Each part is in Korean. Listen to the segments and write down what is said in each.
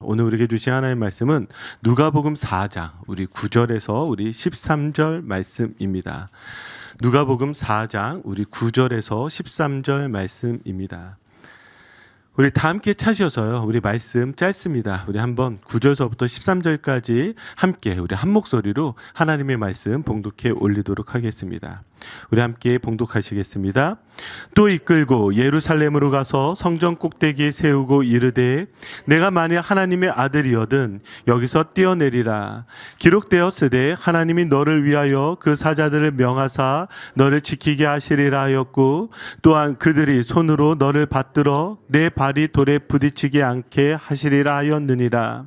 오늘 우리에게 주신 하나님의 말씀은 누가복음 4장 우리 9절에서 우리 13절 말씀입니다. 누가복음 4장 우리 9절에서 13절 말씀입니다. 우리 다 함께 찾으셔서요. 우리 말씀 짧습니다. 우리 한번 9절서부터 13절까지 함께 우리 한 목소리로 하나님의 말씀 봉독해 올리도록 하겠습니다. 우리 함께 봉독하시겠습니다. 또 이끌고 예루살렘으로 가서 성전 꼭대기에 세우고 이르되 내가 만일 하나님의 아들이거든 여기서 뛰어내리라. 기록되었으되 하나님이 너를 위하여 그 사자들을 명하사 너를 지키게 하시리라 하였고 또한 그들이 손으로 너를 받들어 내 발이 돌에 부딪히지 않게 하시리라 하였느니라.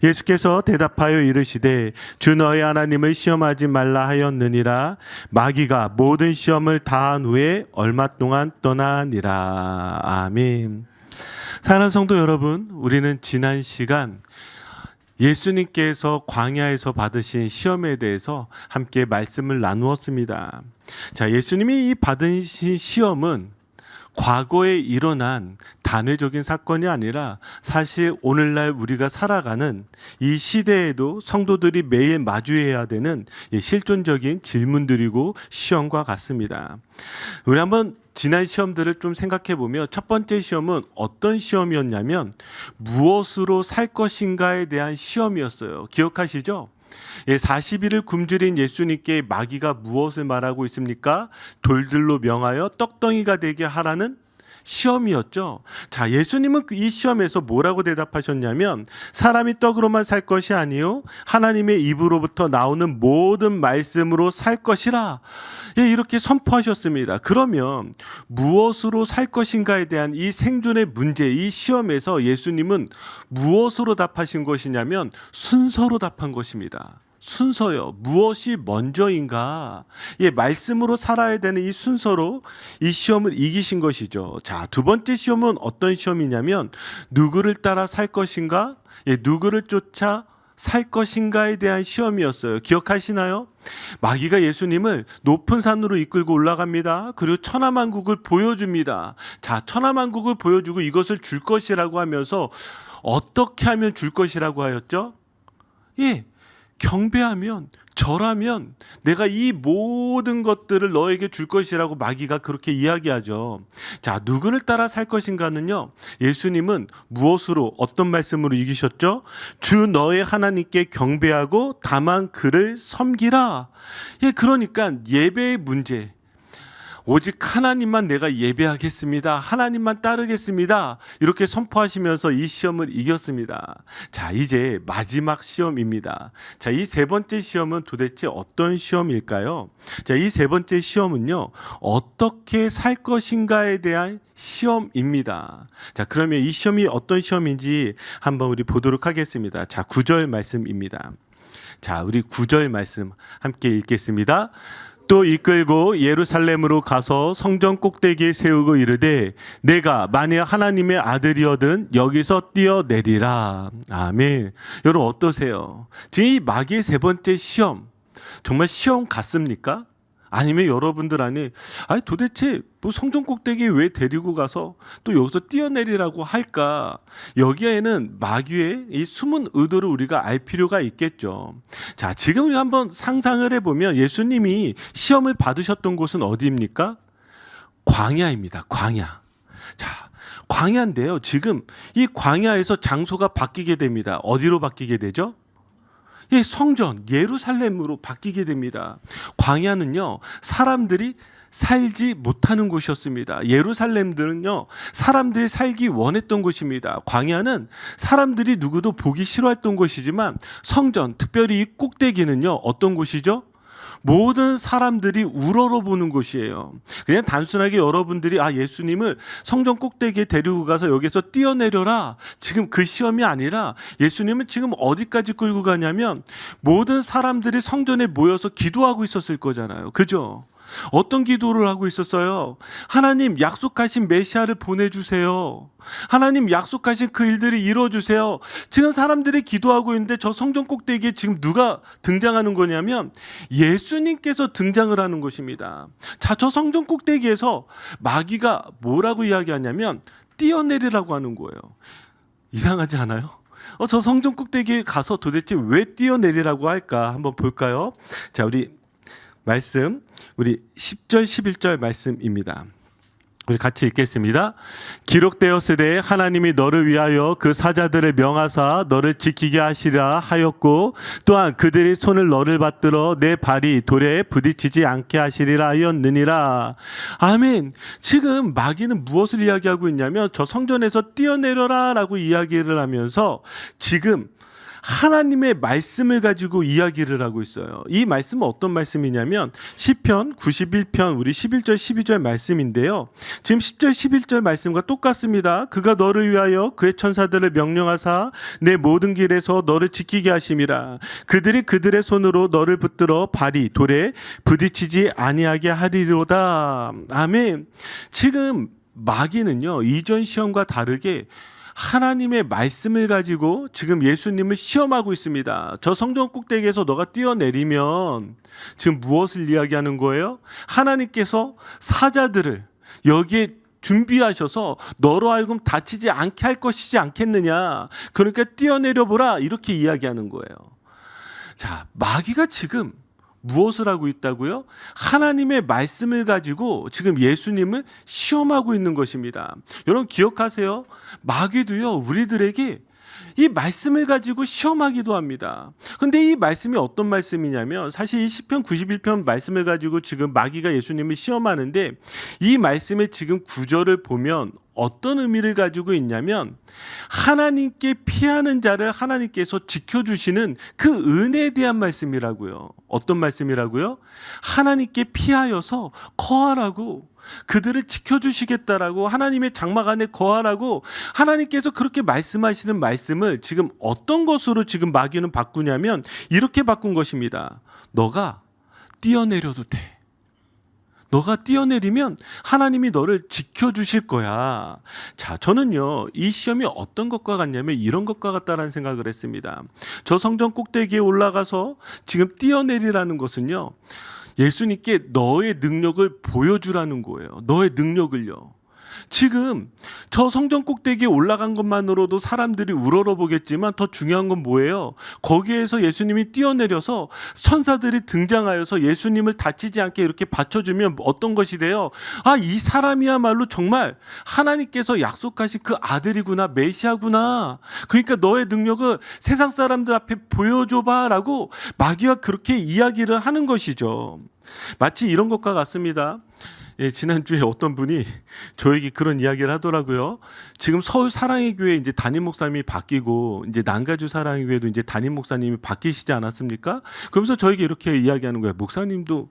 예수께서 대답하여 이르시되 주 너의 하나님을 시험하지 말라 하였느니라. 마귀가 모든 시험을 다한 후에 얼마 동안 떠나니라. 아멘. 사랑하는 성도 여러분, 우리는 지난 시간 예수님께서 광야에서 받으신 시험에 대해서 함께 말씀을 나누었습니다. 자, 예수님이 이 받으신 시험은 과거에 일어난 단회적인 사건이 아니라 사실 오늘날 우리가 살아가는 이 시대에도 성도들이 매일 마주해야 되는 실존적인 질문들이고 시험과 같습니다. 우리 한번 지난 시험들을 좀 생각해 보면 첫 번째 시험은 어떤 시험이었냐면 무엇으로 살 것인가에 대한 시험이었어요. 기억하시죠? 40일을 굶주린 예수님께 마귀가 무엇을 말하고 있습니까? 돌들로 명하여 떡덩이가 되게 하라는 시험이었죠. 자, 예수님은 이 시험에서 뭐라고 대답하셨냐면 사람이 떡으로만 살 것이 아니요 하나님의 입으로부터 나오는 모든 말씀으로 살 것이라 이렇게 선포하셨습니다. 그러면 무엇으로 살 것인가에 대한 이 생존의 문제, 이 시험에서 예수님은 무엇으로 답하신 것이냐면 순서로 답한 것입니다. 순서요. 무엇이 먼저인가? 말씀으로 살아야 되는 이 순서로 이 시험을 이기신 것이죠. 자, 두 번째 시험은 어떤 시험이냐면 누구를 따라 살 것인가? 누구를 쫓아 살 것인가에 대한 시험이었어요. 기억하시나요? 마귀가 예수님을 높은 산으로 이끌고 올라갑니다. 그리고 천하만국을 보여줍니다. 자, 천하만국을 보여주고 이것을 줄 것이라고 하면서 어떻게 하면 줄 것이라고 하였죠? 경배하면 절하면 내가 이 모든 것들을 너에게 줄 것이라고 마귀가 그렇게 이야기하죠. 자, 누구를 따라 살 것인가는요, 예수님은 무엇으로 어떤 말씀으로 이기셨죠? 주 너의 하나님께 경배하고 다만 그를 섬기라. 그러니까 예배의 문제, 오직 하나님만 내가 예배하겠습니다. 하나님만 따르겠습니다. 이렇게 선포하시면서 이 시험을 이겼습니다. 자, 이제 마지막 시험입니다. 자, 이 세 번째 시험은 도대체 어떤 시험일까요? 자, 이 세 번째 시험은요, 어떻게 살 것인가에 대한 시험입니다. 자, 그러면 이 시험이 어떤 시험인지 한번 우리 보도록 하겠습니다. 자, 9절 말씀입니다. 자, 우리 9절 말씀 함께 읽겠습니다. 또 이끌고 예루살렘으로 가서 성전 꼭대기에 세우고 이르되 내가 만일 하나님의 아들이거든 여기서 뛰어내리라. 아멘. 여러분 어떠세요? 지금 이 마귀의 세 번째 시험, 정말 시험 같습니까? 아니면 여러분들 안에 도대체 뭐 성전 꼭대기에 왜 데리고 가서 또 여기서 뛰어내리라고 할까? 여기에는 마귀의 이 숨은 의도를 우리가 알 필요가 있겠죠. 자, 지금 우리 한번 상상을 해보면 예수님이 시험을 받으셨던 곳은 어디입니까? 광야입니다. 광야. 자, 광야인데요. 지금 이 광야에서 장소가 바뀌게 됩니다. 어디로 바뀌게 되죠? 성전 예루살렘으로 바뀌게 됩니다. 광야는요, 사람들이 살지 못하는 곳이었습니다. 예루살렘들은요, 사람들이 살기 원했던 곳입니다. 광야는 사람들이 누구도 보기 싫어했던 곳이지만 성전, 특별히 이 꼭대기는요, 어떤 곳이죠? 모든 사람들이 우러러보는 곳이에요. 그냥 단순하게 여러분들이 예수님을 성전 꼭대기에 데리고 가서 여기서 뛰어내려라, 지금 그 시험이 아니라 예수님은 지금 어디까지 끌고 가냐면 모든 사람들이 성전에 모여서 기도하고 있었을 거잖아요. 그죠? 어떤 기도를 하고 있었어요? 하나님 약속하신 메시아를 보내주세요. 하나님 약속하신 그 일들을 이루어주세요. 지금 사람들이 기도하고 있는데 저 성전 꼭대기에 지금 누가 등장하는 거냐면 예수님께서 등장을 하는 것입니다. 자, 저 성전 꼭대기에서 마귀가 뭐라고 이야기하냐면 뛰어내리라고 하는 거예요. 이상하지 않아요? 저 성전 꼭대기에 가서 도대체 왜 뛰어내리라고 할까? 한번 볼까요? 자, 우리 말씀, 우리 10절, 11절 말씀입니다. 우리 같이 읽겠습니다. 기록되었으되 하나님이 너를 위하여 그 사자들을 명하사 너를 지키게 하시라 하였고 또한 그들이 손을 너를 받들어 내 발이 돌에 부딪히지 않게 하시리라 하였느니라. 아멘. 지금 마귀는 무엇을 이야기하고 있냐면 저 성전에서 뛰어내려라 라고 이야기를 하면서 지금 하나님의 말씀을 가지고 이야기를 하고 있어요. 이 말씀은 어떤 말씀이냐면 시편 91편 우리 11절 12절 말씀인데요. 지금 10절 11절 말씀과 똑같습니다. 그가 너를 위하여 그의 천사들을 명령하사 내 모든 길에서 너를 지키게 하심이라. 그들이 그들의 손으로 너를 붙들어 발이 돌에 부딪히지 아니하게 하리로다. 아멘. 지금 마귀는요, 이전 시험과 다르게 하나님의 말씀을 가지고 지금 예수님을 시험하고 있습니다. 저 성전 꼭대기에서 너가 뛰어내리면 지금 무엇을 이야기하는 거예요? 하나님께서 사자들을 여기에 준비하셔서 너로 하여금 다치지 않게 할 것이지 않겠느냐. 그러니까 뛰어내려 보라 이렇게 이야기하는 거예요. 자, 마귀가 지금 무엇을 하고 있다고요? 하나님의 말씀을 가지고 지금 예수님을 시험하고 있는 것입니다. 여러분 기억하세요. 마귀도요, 우리들에게 이 말씀을 가지고 시험하기도 합니다. 근데 이 말씀이 어떤 말씀이냐면 사실 이 시편 91편 말씀을 가지고 지금 마귀가 예수님을 시험하는데 이 말씀의 지금 구절을 보면 어떤 의미를 가지고 있냐면 하나님께 피하는 자를 하나님께서 지켜주시는 그 은혜에 대한 말씀이라고요. 어떤 말씀이라고요? 하나님께 피하여서 거하라고, 그들을 지켜주시겠다라고, 하나님의 장막 안에 거하라고 하나님께서 그렇게 말씀하시는 말씀을 지금 어떤 것으로 지금 마귀는 바꾸냐면 이렇게 바꾼 것입니다. 너가 뛰어내려도 돼. 너가 뛰어내리면 하나님이 너를 지켜주실 거야. 자, 저는요, 이 시험이 어떤 것과 같냐면 이런 것과 같다라는 생각을 했습니다. 저 성전 꼭대기에 올라가서 지금 뛰어내리라는 것은요, 예수님께 너의 능력을 보여주라는 거예요. 너의 능력을요. 지금 저 성전 꼭대기에 올라간 것만으로도 사람들이 우러러보겠지만 더 중요한 건 뭐예요? 거기에서 예수님이 뛰어내려서 천사들이 등장하여서 예수님을 다치지 않게 이렇게 받쳐주면 어떤 것이 돼요? 아, 이 사람이야말로 정말 하나님께서 약속하신 그 아들이구나, 메시아구나. 그러니까 너의 능력을 세상 사람들 앞에 보여줘봐 라고 마귀가 그렇게 이야기를 하는 것이죠. 마치 이런 것과 같습니다. 예, 지난주에 어떤 분이 저에게 그런 이야기를 하더라고요. 지금 서울 사랑의 교회 이제 담임 목사님이 바뀌고 이제 남가주 사랑의 교회도 이제 담임 목사님이 바뀌시지 않았습니까? 그러면서 저에게 이렇게 이야기하는 거예요. 목사님도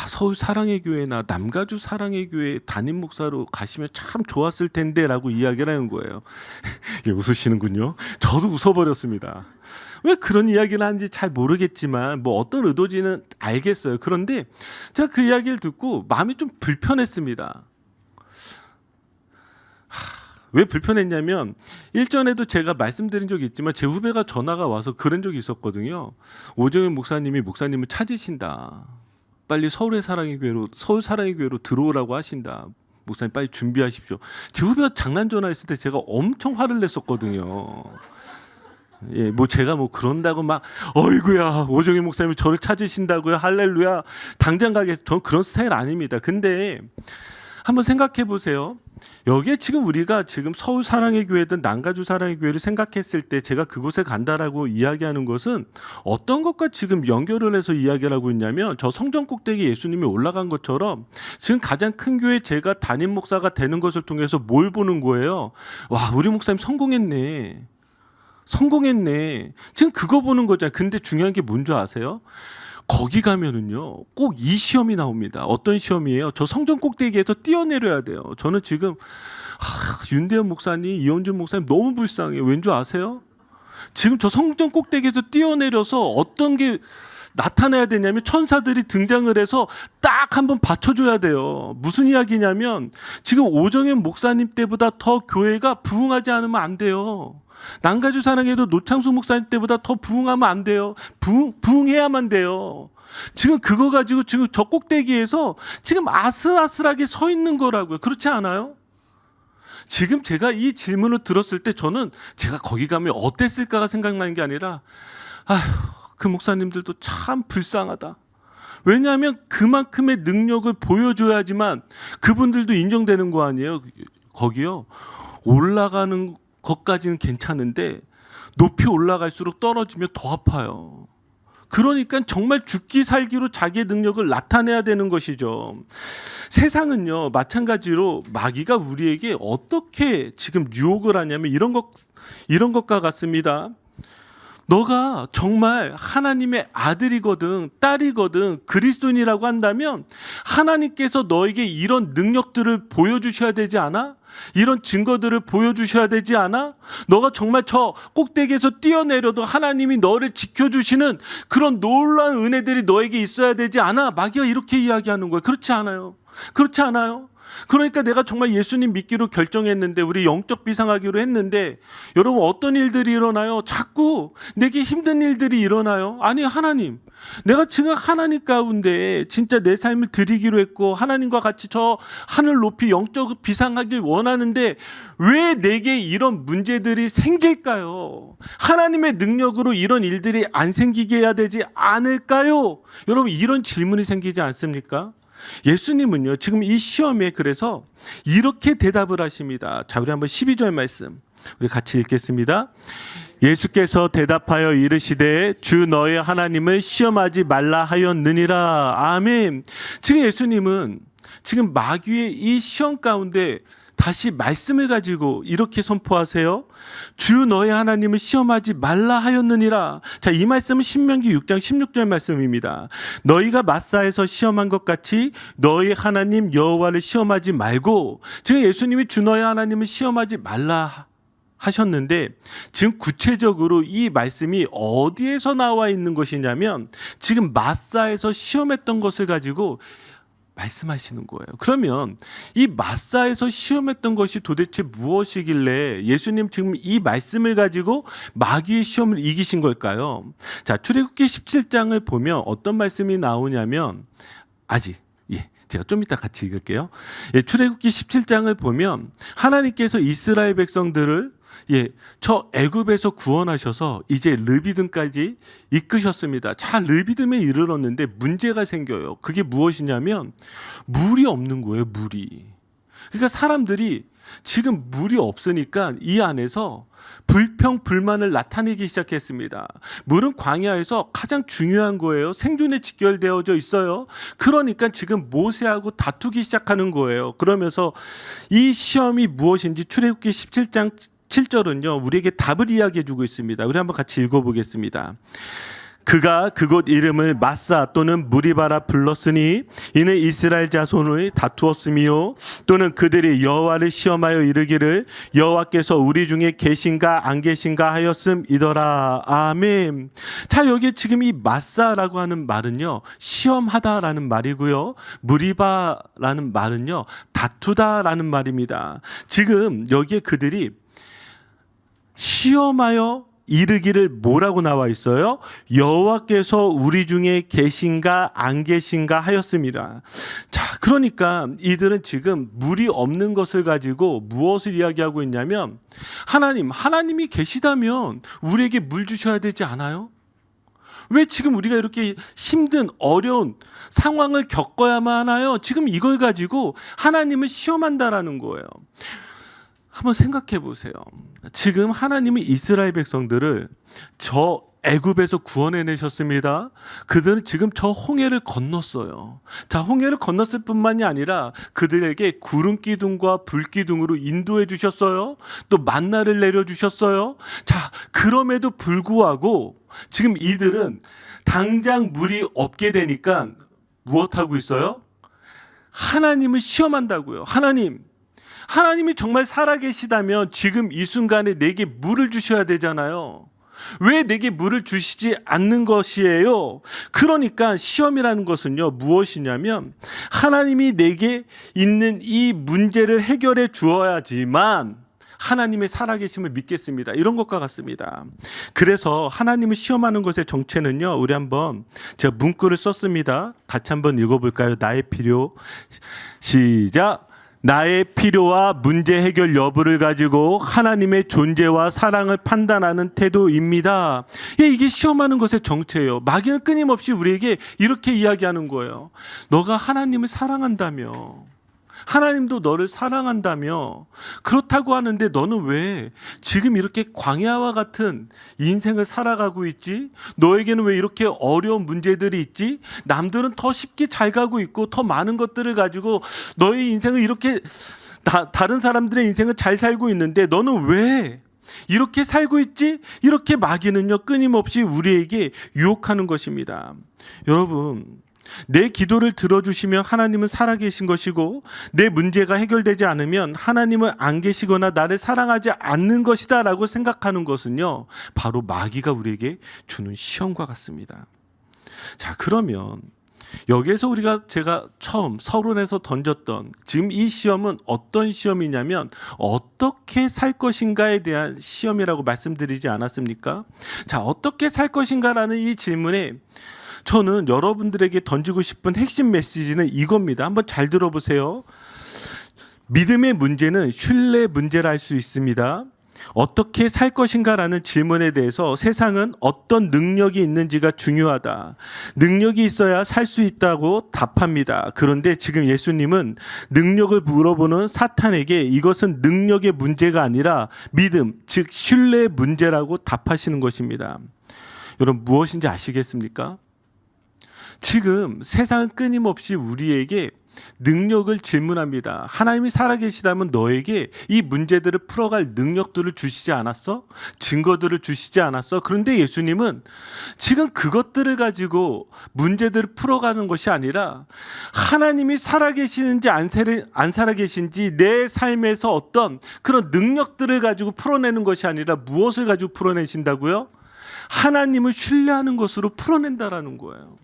서울 사랑의 교회나 남가주 사랑의 교회 담임 목사로 가시면 참 좋았을 텐데라고 이야기를 하는 거예요. 예, 웃으시는군요. 저도 웃어버렸습니다. 왜 그런 이야기를 하는지 잘 모르겠지만 뭐 어떤 의도지는 알겠어요. 그런데 제가 그 이야기를 듣고 마음이 좀 불편했습니다. 왜 불편했냐면 일전에도 제가 말씀드린 적이 있지만 제 후배가 전화가 와서 그런 적이 있었거든요. 오정현 목사님이 목사님을 찾으신다. 빨리 서울 사랑의 교회로 들어오라고 하신다. 목사님 빨리 준비하십시오. 제 후배가 장난 전화했을 때 제가 엄청 화를 냈었거든요. 예, 뭐 제가 뭐 그런다고 막 어이구야 오정희 목사님이 저를 찾으신다고요, 할렐루야, 당장 가겠습니다. 저는 그런 스타일 아닙니다. 근데 한번 생각해 보세요. 여기에 지금 우리가 지금 서울 사랑의 교회든 남가주 사랑의 교회를 생각했을 때 제가 그곳에 간다라고 이야기하는 것은 어떤 것과 지금 연결을 해서 이야기를 하고 있냐면 저 성전 꼭대기 예수님이 올라간 것처럼 지금 가장 큰 교회 제가 담임 목사가 되는 것을 통해서 뭘 보는 거예요? 와, 우리 목사님 성공했네. 지금 그거 보는 거잖아요. 근데 중요한 게 뭔지 아세요? 거기 가면은요, 꼭 이 시험이 나옵니다. 어떤 시험이에요? 저 성전 꼭대기에서 뛰어내려야 돼요. 저는 지금 윤대현 목사님, 이원준 목사님 너무 불쌍해요. 왠 줄 아세요? 지금 저 성전 꼭대기에서 뛰어내려서 어떤 게 나타나야 되냐면 천사들이 등장을 해서 딱 한번 받쳐줘야 돼요. 무슨 이야기냐면 지금 오정현 목사님 때보다 더 교회가 부흥하지 않으면 안 돼요. 남가주 사랑에도 노창수 목사님 때보다 더 부흥하면 안 돼요. 부흥해야만 돼요. 지금 그거 가지고 지금 저 꼭대기에서 지금 아슬아슬하게 서 있는 거라고요. 그렇지 않아요? 지금 제가 이 질문을 들었을 때 저는 제가 거기 가면 어땠을까가 생각나는 게 아니라 아휴, 그 목사님들도 참 불쌍하다. 왜냐하면 그만큼의 능력을 보여줘야지만 그분들도 인정되는 거 아니에요. 거기요. 올라가는 것까지는 괜찮은데 높이 올라갈수록 떨어지면 더 아파요. 그러니까 정말 죽기 살기로 자기의 능력을 나타내야 되는 것이죠. 세상은요, 마찬가지로 마귀가 우리에게 어떻게 지금 유혹을 하냐면 이런 것과 같습니다. 너가 정말 하나님의 아들이거든 딸이거든 그리스도인이라고 한다면 하나님께서 너에게 이런 능력들을 보여주셔야 되지 않아? 이런 증거들을 보여주셔야 되지 않아? 너가 정말 저 꼭대기에서 뛰어내려도 하나님이 너를 지켜주시는 그런 놀라운 은혜들이 너에게 있어야 되지 않아? 마귀가 이렇게 이야기하는 거예요. 그렇지 않아요? 그렇지 않아요? 그러니까 내가 정말 예수님 믿기로 결정했는데 우리 영적 비상하기로 했는데 여러분 어떤 일들이 일어나요? 자꾸 내게 힘든 일들이 일어나요. 아니 하나님 내가 지금 하나님 가운데 진짜 내 삶을 드리기로 했고 하나님과 같이 저 하늘 높이 영적 비상하길 원하는데 왜 내게 이런 문제들이 생길까요? 하나님의 능력으로 이런 일들이 안 생기게 해야 되지 않을까요? 여러분 이런 질문이 생기지 않습니까? 예수님은요 지금 이 시험에 그래서 이렇게 대답을 하십니다. 자, 우리 한번 12절 말씀 우리 같이 읽겠습니다. 예수께서 대답하여 이르시되 주 너의 하나님을 시험하지 말라 하였느니라. 아멘. 지금 예수님은 지금 마귀의 이 시험 가운데 다시 말씀을 가지고 이렇게 선포하세요. 주 너의 하나님을 시험하지 말라 하였느니라. 자, 이 말씀은 신명기 6장 16절 말씀입니다. 너희가 마사에서 시험한 것 같이 너희 하나님 여호와를 시험하지 말고, 지금 예수님이 주 너의 하나님을 시험하지 말라 하셨는데 지금 구체적으로 이 말씀이 어디에서 나와 있는 것이냐면 지금 마사에서 시험했던 것을 가지고 말씀하시는 거예요. 그러면 이 마사에서 시험했던 것이 도대체 무엇이길래 예수님 지금 이 말씀을 가지고 마귀의 시험을 이기신 걸까요? 자, 출애굽기 17장을 보면 어떤 말씀이 나오냐면 제가 좀 이따 같이 읽을게요. 출애굽기 17장을 보면 하나님께서 이스라엘 백성들을 저 애굽에서 구원하셔서 이제 르비딤까지 이끄셨습니다. 자, 르비딤에 이르렀는데 문제가 생겨요. 그게 무엇이냐면 물이 없는 거예요. 물이. 그러니까 사람들이 지금 물이 없으니까 이 안에서 불평불만을 나타내기 시작했습니다. 물은 광야에서 가장 중요한 거예요. 생존에 직결되어져 있어요. 그러니까 지금 모세하고 다투기 시작하는 거예요. 그러면서 이 시험이 무엇인지 출애굽기 17장 7절은요 우리에게 답을 이야기해 주고 있습니다. 우리 한번 같이 읽어보겠습니다. 그가 그곳 이름을 마사 또는 무리바라 불렀으니 이는 이스라엘 자손의 다투었으며 또는 그들이 여호와를 시험하여 이르기를 여호와께서 우리 중에 계신가 안 계신가 하였음이더라. 아멘. 자, 여기 지금 이 마사라고 하는 말은요 시험하다라는 말이고요, 무리바라는 말은요 다투다라는 말입니다. 지금 여기에 그들이 시험하여 이르기를 뭐라고 나와 있어요? 여호와께서 우리 중에 계신가 안 계신가 하였습니다. 자, 그러니까 이들은 지금 물이 없는 것을 가지고 무엇을 이야기하고 있냐면 하나님이 계시다면 우리에게 물 주셔야 되지 않아요? 왜 지금 우리가 이렇게 힘든 어려운 상황을 겪어야만 하나요? 지금 이걸 가지고 하나님을 시험한다라는 거예요. 한번 생각해 보세요. 지금 하나님은 이스라엘 백성들을 저 애굽에서 구원해내셨습니다. 그들은 지금 저 홍해를 건넜어요. 자, 홍해를 건넜을 뿐만이 아니라 그들에게 구름 기둥과 불 기둥으로 인도해 주셨어요. 또 만나를 내려주셨어요. 자, 그럼에도 불구하고 지금 이들은 당장 물이 없게 되니까 무엇하고 있어요? 하나님을 시험한다고요. 하나님이 정말 살아계시다면 지금 이 순간에 내게 물을 주셔야 되잖아요. 왜 내게 물을 주시지 않는 것이에요? 그러니까 시험이라는 것은요 무엇이냐면 하나님이 내게 있는 이 문제를 해결해 주어야지만 하나님의 살아계심을 믿겠습니다. 이런 것과 같습니다. 그래서 하나님을 시험하는 것의 정체는요, 우리 한번 제가 문구를 썼습니다. 같이 한번 읽어볼까요? 나의 필요. 시작. 나의 필요와 문제 해결 여부를 가지고 하나님의 존재와 사랑을 판단하는 태도입니다. 이게 시험하는 것의 정체예요. 마귀는 끊임없이 우리에게 이렇게 이야기하는 거예요. 너가 하나님을 사랑한다며, 하나님도 너를 사랑한다며, 그렇다고 하는데 너는 왜 지금 이렇게 광야와 같은 인생을 살아가고 있지? 너에게는 왜 이렇게 어려운 문제들이 있지? 남들은 더 쉽게 잘 가고 있고 더 많은 것들을 가지고 너의 인생을 이렇게 다른 사람들의 인생을 잘 살고 있는데 너는 왜 이렇게 살고 있지? 이렇게 마귀는요 끊임없이 우리에게 유혹하는 것입니다. 여러분, 내 기도를 들어주시면 하나님은 살아계신 것이고 내 문제가 해결되지 않으면 하나님은 안 계시거나 나를 사랑하지 않는 것이다 라고 생각하는 것은요 바로 마귀가 우리에게 주는 시험과 같습니다. 자, 그러면 여기에서 제가 처음 서론에서 던졌던 지금 이 시험은 어떤 시험이냐면 어떻게 살 것인가에 대한 시험이라고 말씀드리지 않았습니까? 자, 어떻게 살 것인가라는 이 질문에 저는 여러분들에게 던지고 싶은 핵심 메시지는 이겁니다. 한번 잘 들어보세요. 믿음의 문제는 신뢰 문제라 할 수 있습니다. 어떻게 살 것인가라는 질문에 대해서 세상은 어떤 능력이 있는지가 중요하다. 능력이 있어야 살 수 있다고 답합니다. 그런데 지금 예수님은 능력을 물어보는 사탄에게 이것은 능력의 문제가 아니라 믿음, 즉 신뢰의 문제라고 답하시는 것입니다. 여러분, 무엇인지 아시겠습니까? 지금 세상은 끊임없이 우리에게 능력을 질문합니다. 하나님이 살아계시다면 너에게 이 문제들을 풀어갈 능력들을 주시지 않았어? 증거들을 주시지 않았어? 그런데 예수님은 지금 그것들을 가지고 문제들을 풀어가는 것이 아니라 하나님이 살아계시는지 안 살아계신지 내 삶에서 어떤 그런 능력들을 가지고 풀어내는 것이 아니라 무엇을 가지고 풀어내신다고요? 하나님을 신뢰하는 것으로 풀어낸다라는 거예요.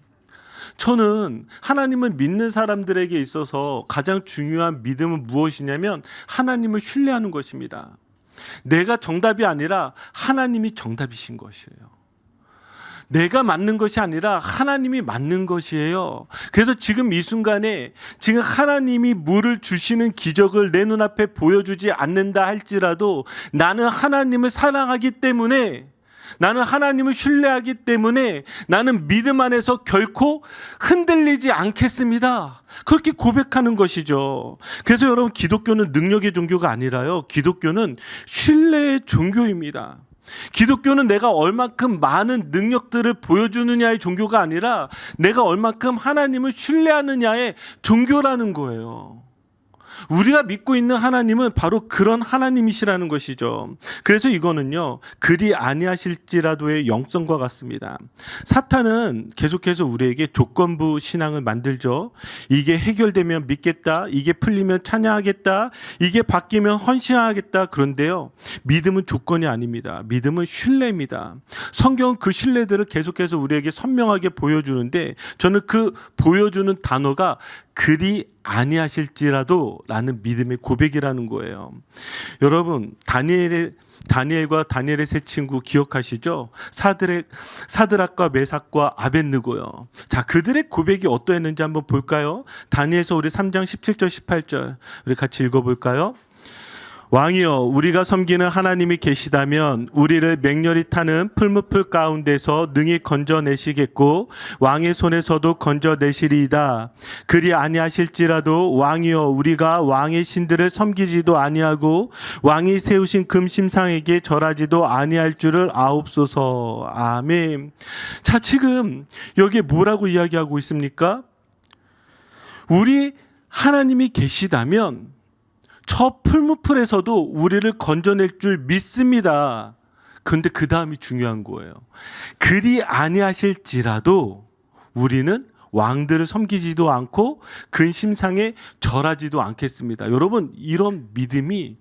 저는 하나님을 믿는 사람들에게 있어서 가장 중요한 믿음은 무엇이냐면 하나님을 신뢰하는 것입니다. 내가 정답이 아니라 하나님이 정답이신 것이에요. 내가 맞는 것이 아니라 하나님이 맞는 것이에요. 그래서 지금 이 순간에 지금 하나님이 물을 주시는 기적을 내 눈앞에 보여주지 않는다 할지라도 나는 하나님을 사랑하기 때문에, 나는 하나님을 신뢰하기 때문에 나는 믿음 안에서 결코 흔들리지 않겠습니다. 그렇게 고백하는 것이죠. 그래서 여러분, 기독교는 능력의 종교가 아니라요, 기독교는 신뢰의 종교입니다. 기독교는 내가 얼만큼 많은 능력들을 보여주느냐의 종교가 아니라 내가 얼만큼 하나님을 신뢰하느냐의 종교라는 거예요. 우리가 믿고 있는 하나님은 바로 그런 하나님이시라는 것이죠. 그래서 이거는요, 그리 아니하실지라도의 영성과 같습니다. 사탄은 계속해서 우리에게 조건부 신앙을 만들죠. 이게 해결되면 믿겠다, 이게 풀리면 찬양하겠다, 이게 바뀌면 헌신하겠다. 그런데요, 믿음은 조건이 아닙니다. 믿음은 신뢰입니다. 성경은 그 신뢰들을 계속해서 우리에게 선명하게 보여주는데, 저는 그 보여주는 단어가 그리 아니하실지라도 라는 믿음의 고백이라는 거예요. 여러분, 다니엘과 다니엘의 세 친구 기억하시죠? 사드락과 메삭과 아벳느고요. 자, 그들의 고백이 어떠했는지 한번 볼까요? 다니엘서 우리 3장 17절 18절 우리 같이 읽어볼까요? 왕이여, 우리가 섬기는 하나님이 계시다면 우리를 맹렬히 타는 풀무풀 가운데서 능히 건져내시겠고 왕의 손에서도 건져내시리이다. 그리 아니하실지라도 왕이여, 우리가 왕의 신들을 섬기지도 아니하고 왕이 세우신 금심상에게 절하지도 아니할 줄을 아옵소서. 아멘. 자, 지금 여기에 뭐라고 이야기하고 있습니까? 우리 하나님이 계시다면 저 풀무풀에서도 우리를 건져낼 줄 믿습니다. 그런데 그 다음이 중요한 거예요. 그리 아니하실지라도 우리는 왕들을 섬기지도 않고 근심상에 절하지도 않겠습니다. 여러분, 이런 믿음이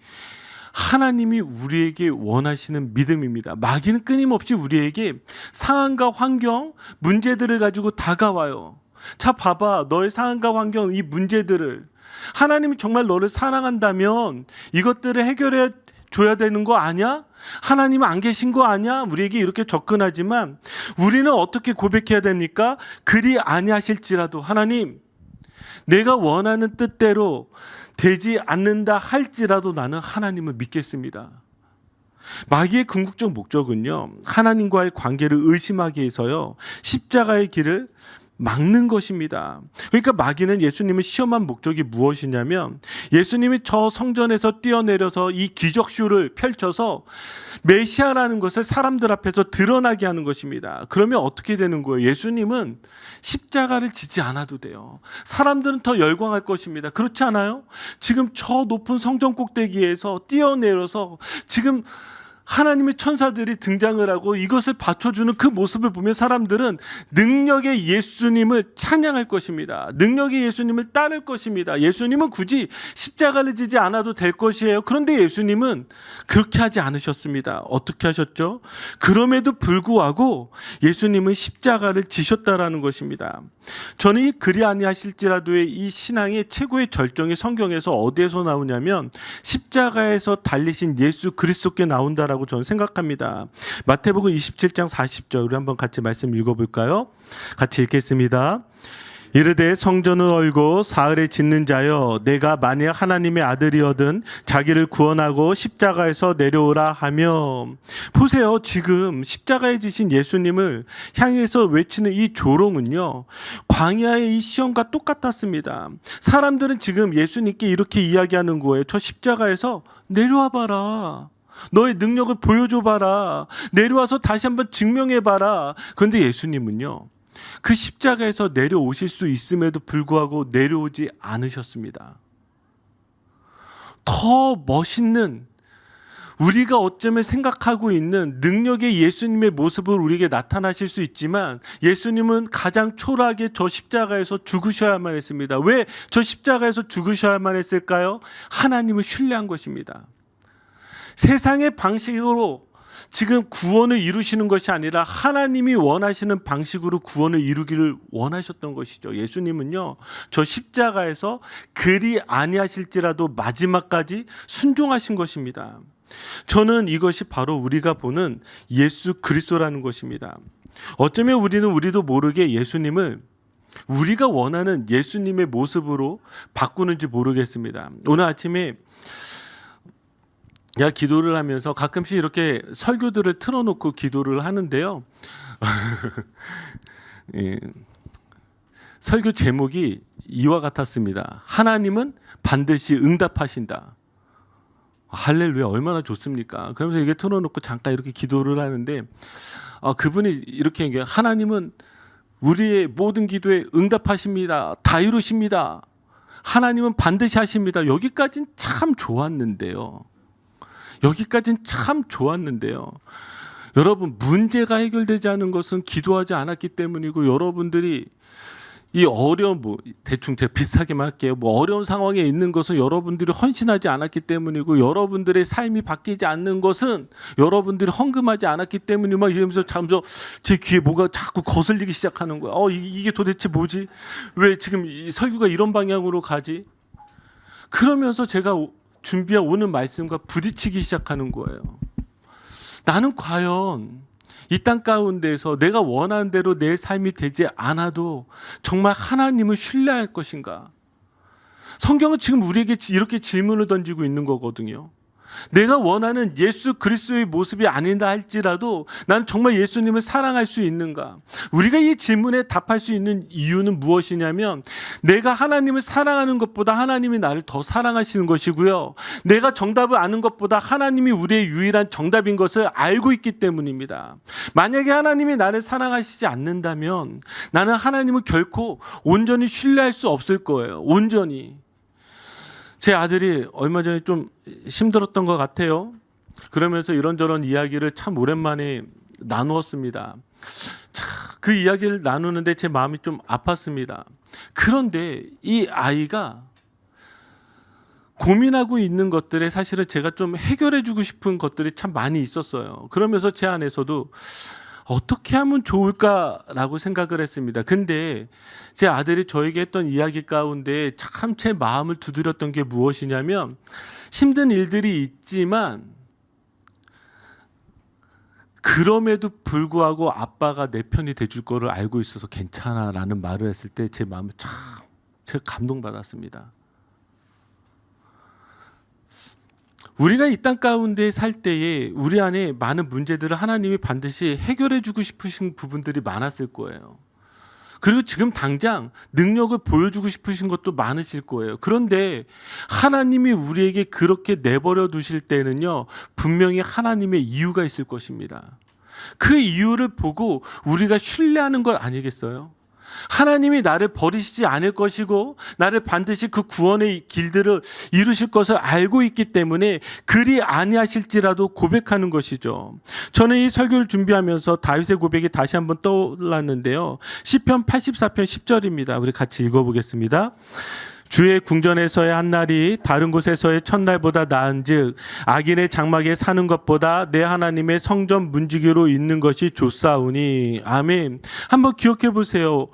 하나님이 우리에게 원하시는 믿음입니다. 마귀는 끊임없이 우리에게 상황과 환경, 문제들을 가지고 다가와요. 자, 봐봐, 너의 상황과 환경, 이 문제들을 하나님이 정말 너를 사랑한다면 이것들을 해결해 줘야 되는 거 아니야? 하나님은 안 계신 거 아니야? 우리에게 이렇게 접근하지만 우리는 어떻게 고백해야 됩니까? 그리 아니하실지라도 하나님, 내가 원하는 뜻대로 되지 않는다 할지라도 나는 하나님을 믿겠습니다. 마귀의 궁극적 목적은요, 하나님과의 관계를 의심하게 해서요, 십자가의 길을 막는 것입니다. 그러니까 마귀는 예수님을 시험한 목적이 무엇이냐면, 예수님이 저 성전에서 뛰어내려서 이 기적쇼를 펼쳐서 메시아라는 것을 사람들 앞에서 드러나게 하는 것입니다. 그러면 어떻게 되는 거예요? 예수님은 십자가를 지지 않아도 돼요. 사람들은 더 열광할 것입니다. 그렇지 않아요? 지금 저 높은 성전 꼭대기에서 뛰어내려서 지금 하나님의 천사들이 등장을 하고 이것을 받쳐주는 그 모습을 보면 사람들은 능력의 예수님을 찬양할 것입니다. 능력의 예수님을 따를 것입니다. 예수님은 굳이 십자가를 지지 않아도 될 것이에요. 그런데 예수님은 그렇게 하지 않으셨습니다. 어떻게 하셨죠? 그럼에도 불구하고 예수님은 십자가를 지셨다라는 것입니다. 저는 이 그리 아니하실지라도의 이 신앙의 최고의 절정이 성경에서 어디에서 나오냐면 십자가에서 달리신 예수 그리스도께 나온다라고 저는 생각합니다. 마태복음 27장 40절 우리 한번 같이 말씀 읽어볼까요? 같이 읽겠습니다. 이르되 성전을 얼고 사흘에 짓는 자여, 내가 만약 하나님의 아들이거든 자기를 구원하고 십자가에서 내려오라 하며. 보세요, 지금 십자가에 지신 예수님을 향해서 외치는 이 조롱은요, 광야의 이 시험과 똑같았습니다. 사람들은 지금 예수님께 이렇게 이야기하는 거예요. 저 십자가에서 내려와 봐라. 너의 능력을 보여줘 봐라. 내려와서 다시 한번 증명해 봐라. 그런데 예수님은요, 그 십자가에서 내려오실 수 있음에도 불구하고 내려오지 않으셨습니다. 더 멋있는, 우리가 어쩌면 생각하고 있는 능력의 예수님의 모습을 우리에게 나타나실 수 있지만 예수님은 가장 초라하게 저 십자가에서 죽으셔야만 했습니다. 왜 저 십자가에서 죽으셔야만 했을까요? 하나님을 신뢰한 것입니다. 세상의 방식으로 지금 구원을 이루시는 것이 아니라 하나님이 원하시는 방식으로 구원을 이루기를 원하셨던 것이죠. 예수님은요, 저 십자가에서 그리 아니하실지라도 마지막까지 순종하신 것입니다. 저는 이것이 바로 우리가 보는 예수 그리스도라는 것입니다. 어쩌면 우리도 모르게 예수님을 우리가 원하는 예수님의 모습으로 바꾸는지 모르겠습니다. 오늘 아침에 제가 기도를 하면서 가끔씩 이렇게 설교들을 틀어놓고 기도를 하는데요. 예, 설교 제목이 이와 같았습니다. 하나님은 반드시 응답하신다. 할렐루야, 얼마나 좋습니까? 그러면서 이게 틀어놓고 잠깐 이렇게 기도를 하는데 그분이 이렇게 얘기해요. 하나님은 우리의 모든 기도에 응답하십니다. 다 이루십니다. 하나님은 반드시 하십니다. 여기까지는 참 좋았는데요. 여러분, 문제가 해결되지 않은 것은 기도하지 않았기 때문이고, 여러분들이 이 어려운, 대충 제가 비슷하게만 할게요. 어려운 상황에 있는 것은 여러분들이 헌신하지 않았기 때문이고, 여러분들의 삶이 바뀌지 않는 것은 여러분들이 헌금하지 않았기 때문이고, 막 이러면서 제 귀에 뭐가 자꾸 거슬리기 시작하는 거야. 이게 도대체 뭐지? 왜 지금 이 설교가 이런 방향으로 가지? 그러면서 제가 준비한 오늘 말씀과 부딪히기 시작하는 거예요. 나는 과연 이 땅 가운데에서 내가 원하는 대로 내 삶이 되지 않아도 정말 하나님을 신뢰할 것인가? 성경은 지금 우리에게 이렇게 질문을 던지고 있는 거거든요. 내가 원하는 예수 그리스도의 모습이 아니다 할지라도 난 정말 예수님을 사랑할 수 있는가? 우리가 이 질문에 답할 수 있는 이유는 무엇이냐면, 내가 하나님을 사랑하는 것보다 하나님이 나를 더 사랑하시는 것이고요, 내가 정답을 아는 것보다 하나님이 우리의 유일한 정답인 것을 알고 있기 때문입니다. 만약에 하나님이 나를 사랑하시지 않는다면 나는 하나님을 결코 온전히 신뢰할 수 없을 거예요. 온전히. 제 아들이 얼마 전에 좀 힘들었던 것 같아요. 그러면서 이런저런 이야기를 참 오랜만에 나누었습니다. 그 이야기를 나누는데 제 마음이 좀 아팠습니다. 그런데 이 아이가 고민하고 있는 것들에 사실은 제가 좀 해결해 주고 싶은 것들이 참 많이 있었어요. 그러면서 제 안에서도 어떻게 하면 좋을까라고 생각을 했습니다. 근데 제 아들이 저에게 했던 이야기 가운데 참 제 마음을 두드렸던 게 무엇이냐면, 힘든 일들이 있지만 그럼에도 불구하고 아빠가 내 편이 돼줄 거를 알고 있어서 괜찮아 라는 말을 했을 때 제 마음을 참 제가 감동받았습니다. 우리가 이 땅 가운데 살 때에 우리 안에 많은 문제들을 하나님이 반드시 해결해 주고 싶으신 부분들이 많았을 거예요. 그리고 지금 당장 능력을 보여주고 싶으신 것도 많으실 거예요. 그런데 하나님이 우리에게 그렇게 내버려 두실 때는요, 분명히 하나님의 이유가 있을 것입니다. 그 이유를 보고 우리가 신뢰하는 것 아니겠어요? 하나님이 나를 버리시지 않을 것이고 나를 반드시 그 구원의 길들을 이루실 것을 알고 있기 때문에 그리 아니하실지라도 고백하는 것이죠. 저는 이 설교를 준비하면서 다윗의 고백이 다시 한번 떠올랐는데요. 시편 84편 10절입니다. 우리 같이 읽어보겠습니다. 주의 궁전에서의 한날이 다른 곳에서의 첫날보다 나은즉 악인의 장막에 사는 것보다 내 하나님의 성전 문지기로 있는 것이 좋사오니. 아멘. 한번 기억해 보세요.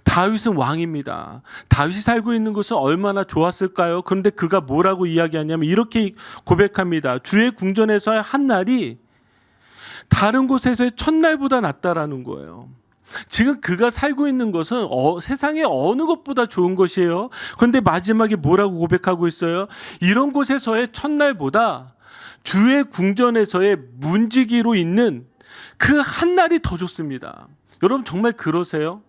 다윗은 왕입니다. 다윗이 살고 있는 곳은 얼마나 좋았을까요? 그런데 그가 뭐라고 이야기하냐면 이렇게 고백합니다. 주의 궁전에서의 한날이 다른 곳에서의 첫날보다 낫다라는 거예요. 지금 그가 살고 있는 것은 세상의 어느 것보다 좋은 것이에요. 그런데 마지막에 뭐라고 고백하고 있어요? 이런 곳에서의 첫날보다 주의 궁전에서의 문지기로 있는 그 한날이 더 좋습니다. 여러분 정말 그러세요?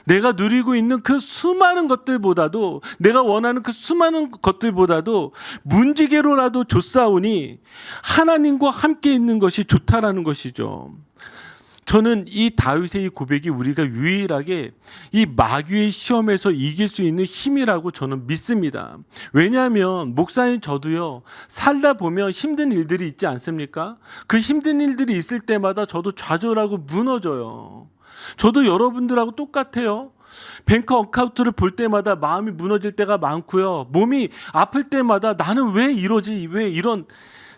내가 누리고 있는 그 수많은 것들보다도, 내가 원하는 그 수많은 것들보다도 문지기로라도 좋사오니 하나님과 함께 있는 것이 좋다라는 것이죠. 저는 이 다윗의 이 고백이 우리가 유일하게 이 마귀의 시험에서 이길 수 있는 힘이라고 저는 믿습니다. 왜냐하면 목사님 저도요, 살다 보면 힘든 일들이 있지 않습니까? 그 힘든 일들이 있을 때마다 저도 좌절하고 무너져요. 저도 여러분들하고 똑같아요. 뱅크 어카운트를 볼 때마다 마음이 무너질 때가 많고요. 몸이 아플 때마다 나는 왜 이러지? 왜 이런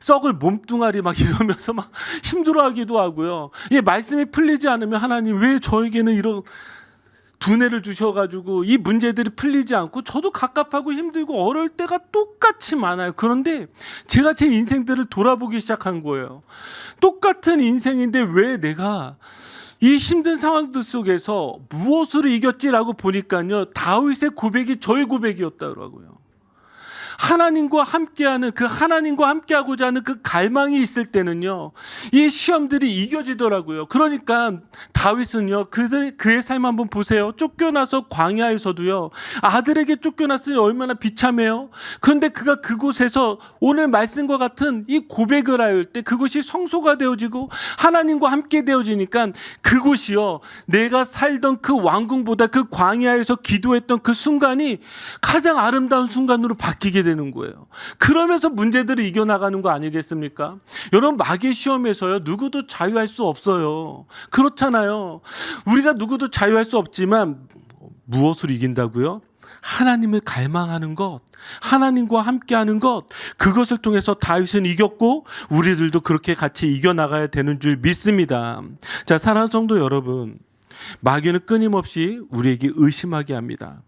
썩을 몸뚱아리 막 이러면서 막 힘들어하기도 하고요. 이 말씀이 풀리지 않으면 하나님 왜 저에게는 이런 두뇌를 주셔가지고 이 문제들이 풀리지 않고 저도 갑갑하고 힘들고 어려울 때가 똑같이 많아요. 그런데 제가 제 인생들을 돌아보기 시작한 거예요. 똑같은 인생인데 왜 내가 이 힘든 상황들 속에서 무엇으로 이겼지라고 보니까요, 다윗의 고백이 저의 고백이었더라고요. 하나님과 함께하는, 그 하나님과 함께하고자 하는 그 갈망이 있을 때는요, 이 시험들이 이겨지더라고요. 그러니까 다윗은요, 그의 삶 한번 보세요. 쫓겨나서 광야에서도요, 아들에게 쫓겨났으니 얼마나 비참해요. 그런데 그가 그곳에서 오늘 말씀과 같은 이 고백을 할 때 그곳이 성소가 되어지고 하나님과 함께 되어지니까 그곳이요, 내가 살던 그 왕궁보다 그 광야에서 기도했던 그 순간이 가장 아름다운 순간으로 바뀌게 되는 거예요. 그러면서 문제들을 이겨나가는 거 아니겠습니까? 여러분, 마귀의 시험에서요, 누구도 자유할 수 없어요. 그렇잖아요. 우리가 누구도 자유할 수 없지만 무엇을 이긴다고요? 하나님을 갈망하는 것, 하나님과 함께하는 것, 그것을 통해서 다윗은 이겼고 우리들도 그렇게 같이 이겨나가야 되는 줄 믿습니다. 자, 사랑하는 성도 여러분, 마귀는 끊임없이 우리에게 의심하게 합니다.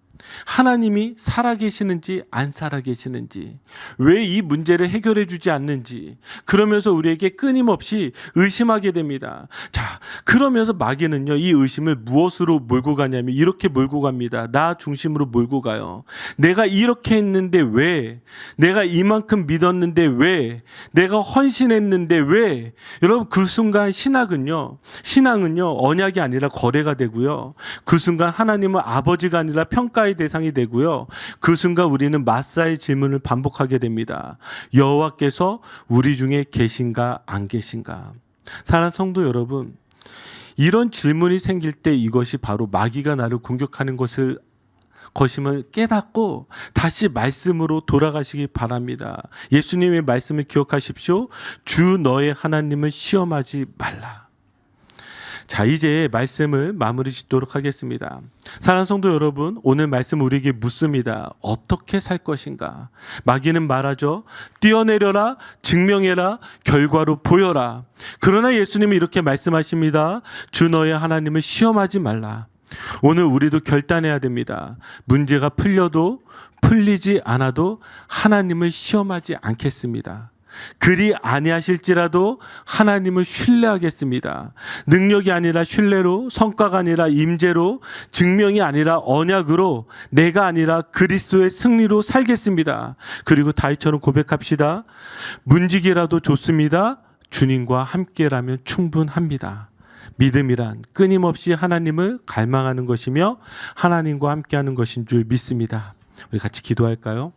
하나님이 살아계시는지 안 살아계시는지, 왜 이 문제를 해결해 주지 않는지, 그러면서 우리에게 끊임없이 의심하게 됩니다. 자, 그러면서 마귀는요, 이 의심을 무엇으로 몰고 가냐면 이렇게 몰고 갑니다. 나 중심으로 몰고 가요. 내가 이렇게 했는데 왜? 내가 이만큼 믿었는데 왜? 내가 헌신했는데 왜? 여러분, 그 순간 신앙은요 언약이 아니라 거래가 되고요, 그 순간 하나님은 아버지가 아니라 평가의 대상이 되고요, 그 순간 우리는 마사의 질문을 반복하게 됩니다. 여호와께서 우리 중에 계신가 안 계신가? 사랑하는 성도 여러분, 이런 질문이 생길 때 이것이 바로 마귀가 나를 공격하는 것임을 깨닫고 다시 말씀으로 돌아가시기 바랍니다. 예수님의 말씀을 기억하십시오. 주 너의 하나님을 시험하지 말라. 자, 이제 말씀을 마무리 짓도록 하겠습니다. 사랑하는 성도 여러분, 오늘 말씀 우리에게 묻습니다. 어떻게 살 것인가? 마귀는 말하죠. 뛰어내려라, 증명해라, 결과로 보여라. 그러나 예수님은 이렇게 말씀하십니다. 주 너의 하나님을 시험하지 말라. 오늘 우리도 결단해야 됩니다. 문제가 풀려도 풀리지 않아도 하나님을 시험하지 않겠습니다. 그리 아니하실지라도 하나님을 신뢰하겠습니다. 능력이 아니라 신뢰로, 성과가 아니라 임재로, 증명이 아니라 언약으로, 내가 아니라 그리스도의 승리로 살겠습니다. 그리고 다윗처럼 고백합시다. 문지기라도 좋습니다. 주님과 함께라면 충분합니다. 믿음이란 끊임없이 하나님을 갈망하는 것이며 하나님과 함께하는 것인 줄 믿습니다. 우리 같이 기도할까요?